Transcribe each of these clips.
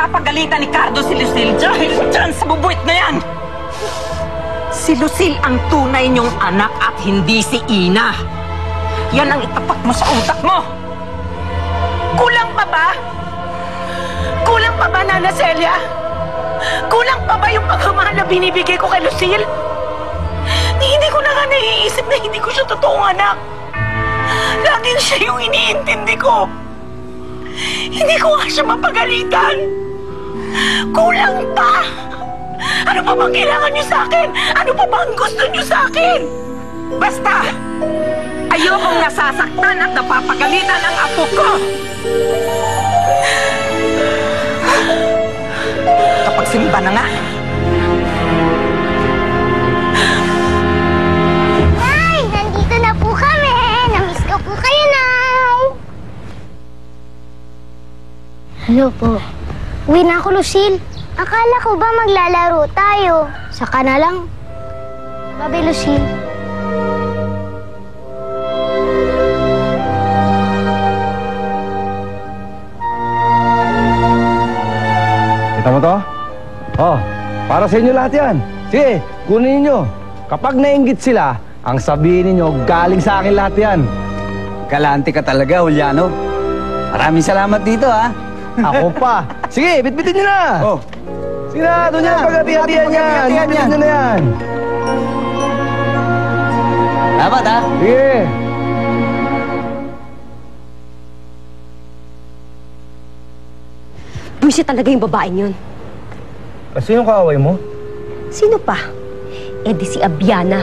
Napapagalitan ni Cardo si Lucille dahil dyan sa bubuit na yan! Si Lucille ang tunay niyong anak at hindi si Ina. Yan ang itapat mo sa utak mo! Kulang pa ba? Kulang pa ba, Nana Celia? Kulang pa ba yung pagmamahal na binibigay ko kay Lucille? Hindi ko na nga naiisip na hindi ko siya totoong anak. Laging siya yung iniintindi ko. Hindi ko nga siya mapagalitan. Kulang pa! Ano pa bang kailangan niyo sa akin? Ano pa bang gusto niyo sa akin? Basta! Ayokong nasasaktan at napapagalitan ang apo ko! Kapag simba na nga! Nay! Nandito na po kami! Namiss ko po kayo, Nay! Hello po. Uwi na ako, Lucille. Akala ko ba maglalaro tayo? Saka na lang. Bye-bye, Lucille. Kita mo to? Oh, para sa inyo lahat yan. Sige, kunin ninyo. Kapag nainggit sila, ang sabihin ninyo, galing sa akin lahat yan. Galante ka talaga, Juliano. Maraming salamat dito, ha? Ako pa. Sige, bitbitin nyo na. Oh, Sige na, doon yan. Pag-hati-hatihan yan. Bitbitin nyo na yan. dapat, ha? Sige. Buwisi talaga yung babaeng yun. Sino kaaway mo? Sino pa? Eh di si Abiana.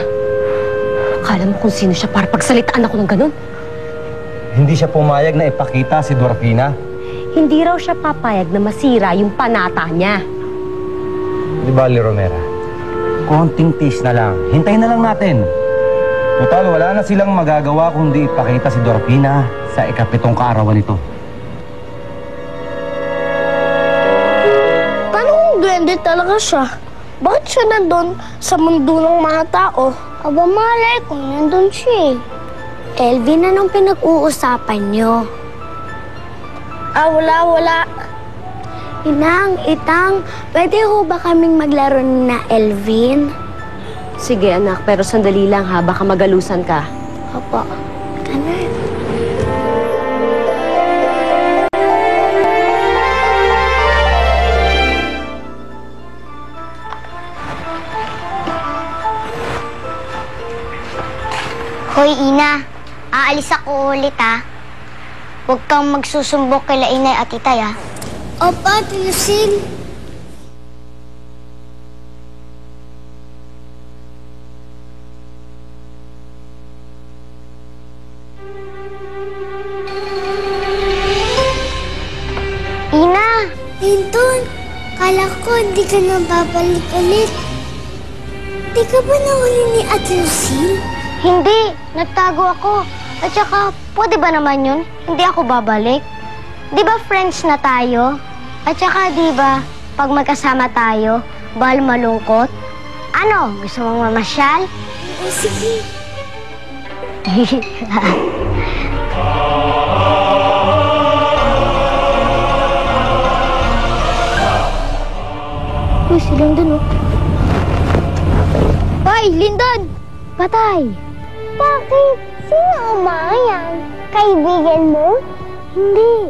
Akala mo kung sino siya para pagsalitaan ako ng ganun? Hindi siya pumayag na ipakita si Dorfina. Hindi raw siya papayag na masira yung panata niya. Di ba, Romera? Konting tiis na lang. Hintayin na lang natin. Total, wala na silang magagawa kundi ipakita si Dorfina sa ikapitong kaarawan nito. Paano kung duwende talaga siya? Bakit siya nandun sa mundo ng mga tao? Aba, malay kung nandun siya eh. Elvin, anong pinag-uusapan niyo? Wala. Inang, Itang, pwede ho ba kaming maglaro na Elvin? Sige anak, pero sandali lang ha, baka magalusan ka. Opo. Kanan. Hoy, Ina. Aalis ako ulit, ha? Huwag kang magsusumbok kila Inay at Itay, ha? Opo, Ate Lucille. Ina! Linton, kala ko hindi ka na babalik ulit. Di ka ba nahuli ni Ate Lucille? Hindi, nagtago ako. At saka, pwede ba naman yun? Hindi ako babalik. Di ba friends na tayo? At saka, di ba, pag magkasama tayo, bawal malungkot? Ano, gusto mong mamasyal? Oo, sige. Uy, si Lyndon, oh. Hoy, Lyndon! Patay! Bakit? Sino ang mga yan? Kaibigan mo? Hindi.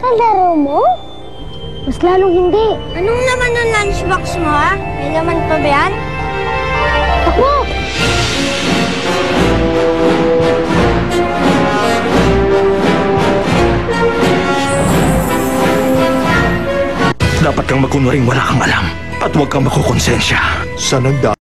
Kalaro mo? Mas lalong hindi. Anong laman ng lunchbox mo, ha? May laman pa ba yan? Takbo! Dapat kang magkunwaring wala kang alam at huwag kang makukonsensya. Sa nagda